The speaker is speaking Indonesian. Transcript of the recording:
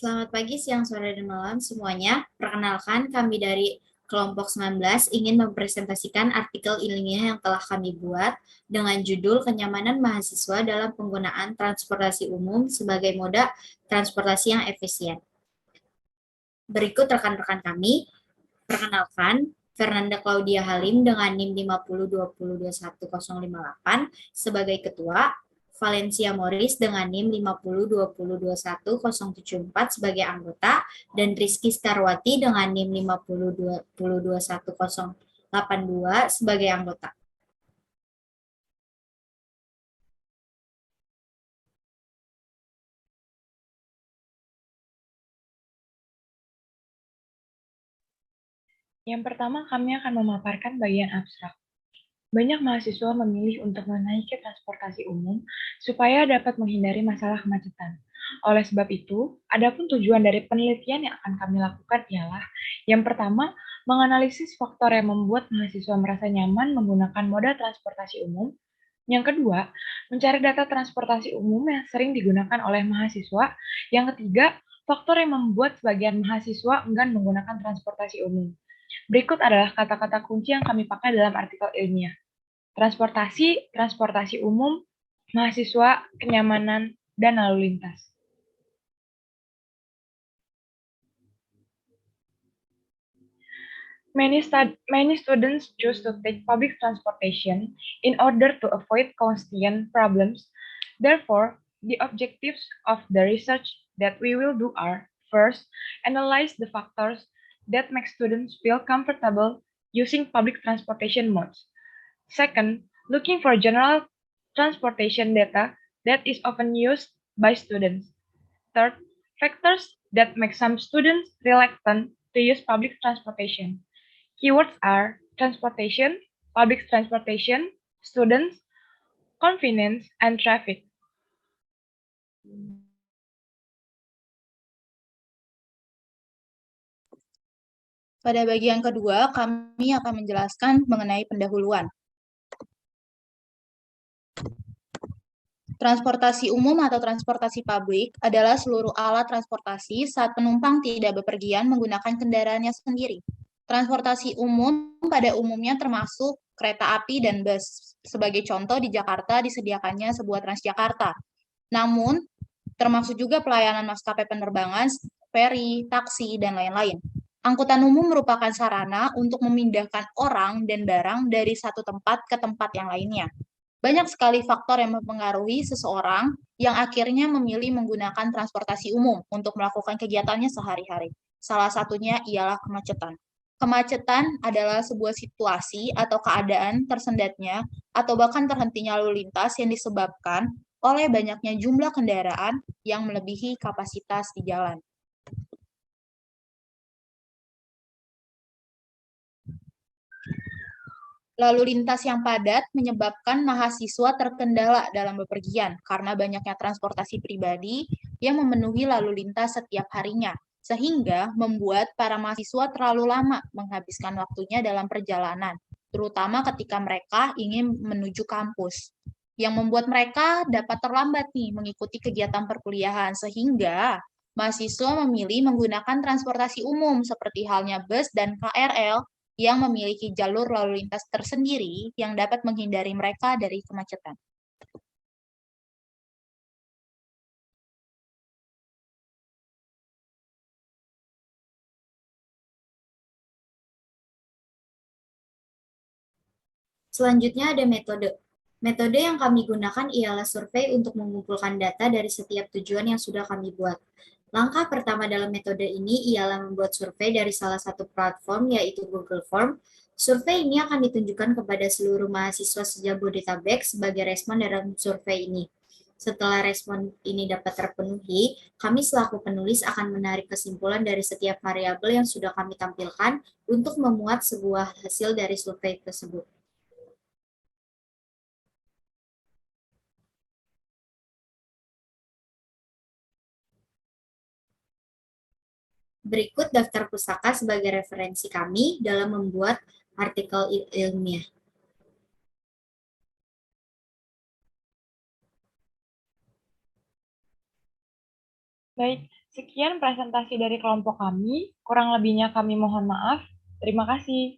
Selamat pagi, siang, sore, dan malam semuanya. Perkenalkan, kami dari kelompok 19 ingin mempresentasikan artikel ilmiah yang telah kami buat dengan judul Kenyamanan Mahasiswa dalam Penggunaan Transportasi Umum sebagai Moda Transportasi yang Efisien. Berikut rekan-rekan kami. Perkenalkan, Fernanda Claudia Halim dengan NIM 5020210058 sebagai ketua, Valencia Morris dengan NIM 5020210074 sebagai anggota, dan Rizky Starwati dengan NIM 5020210082 sebagai anggota. Yang pertama, kami akan memaparkan bagian abstrak. Banyak mahasiswa memilih untuk menaiki transportasi umum supaya dapat menghindari masalah kemacetan. Oleh sebab itu, adapun tujuan dari penelitian yang akan kami lakukan ialah yang pertama, menganalisis faktor yang membuat mahasiswa merasa nyaman menggunakan moda transportasi umum. Yang kedua, mencari data transportasi umum yang sering digunakan oleh mahasiswa. Yang ketiga, faktor yang membuat sebagian mahasiswa enggan menggunakan transportasi umum. Berikut adalah kata-kata kunci yang kami pakai dalam artikel ilmiah. Transportasi, transportasi umum, mahasiswa, kenyamanan, dan lalu lintas. Many students choose to take public transportation in order to avoid congestion problems. Therefore, the objectives of the research that we will do are, first, analyze the factors that make students feel comfortable using public transportation modes. Second, looking for general transportation data that is often used by students. Third, factors that make some students reluctant to use public transportation. Keywords are transportation, public transportation, students, convenience, and traffic. Pada bagian kedua, kami akan menjelaskan mengenai pendahuluan. Transportasi umum atau transportasi publik adalah seluruh alat transportasi saat penumpang tidak bepergian menggunakan kendaraannya sendiri. Transportasi umum pada umumnya termasuk kereta api dan bus. Sebagai contoh, di Jakarta disediakannya sebuah Transjakarta. Namun, termasuk juga pelayanan maskapai penerbangan, feri, taksi, dan lain-lain. Angkutan umum merupakan sarana untuk memindahkan orang dan barang dari satu tempat ke tempat yang lainnya. Banyak sekali faktor yang mempengaruhi seseorang yang akhirnya memilih menggunakan transportasi umum untuk melakukan kegiatannya sehari-hari. Salah satunya ialah kemacetan. Kemacetan adalah sebuah situasi atau keadaan tersendatnya atau bahkan terhentinya lalu lintas yang disebabkan oleh banyaknya jumlah kendaraan yang melebihi kapasitas di jalan. Lalu lintas yang padat menyebabkan mahasiswa terkendala dalam bepergian karena banyaknya transportasi pribadi yang memenuhi lalu lintas setiap harinya, sehingga membuat para mahasiswa terlalu lama menghabiskan waktunya dalam perjalanan, terutama ketika mereka ingin menuju kampus, yang membuat mereka dapat terlambat nih mengikuti kegiatan perkuliahan, sehingga mahasiswa memilih menggunakan transportasi umum seperti halnya bus dan KRL yang memiliki jalur lalu lintas tersendiri yang dapat menghindari mereka dari kemacetan. Selanjutnya ada metode. Metode yang kami gunakan ialah survei untuk mengumpulkan data dari setiap tujuan yang sudah kami buat. Langkah pertama dalam metode ini ialah membuat survei dari salah satu platform, yaitu Google Form. Survei ini akan ditunjukkan kepada seluruh mahasiswa sejabodetabek sebagai respon dalam survei ini. Setelah respon ini dapat terpenuhi, kami selaku penulis akan menarik kesimpulan dari setiap variabel yang sudah kami tampilkan untuk memuat sebuah hasil dari survei tersebut. Berikut daftar pustaka sebagai referensi kami dalam membuat artikel ilmiah. Baik, Sekian presentasi dari kelompok kami, kurang lebihnya kami mohon maaf. Terima kasih.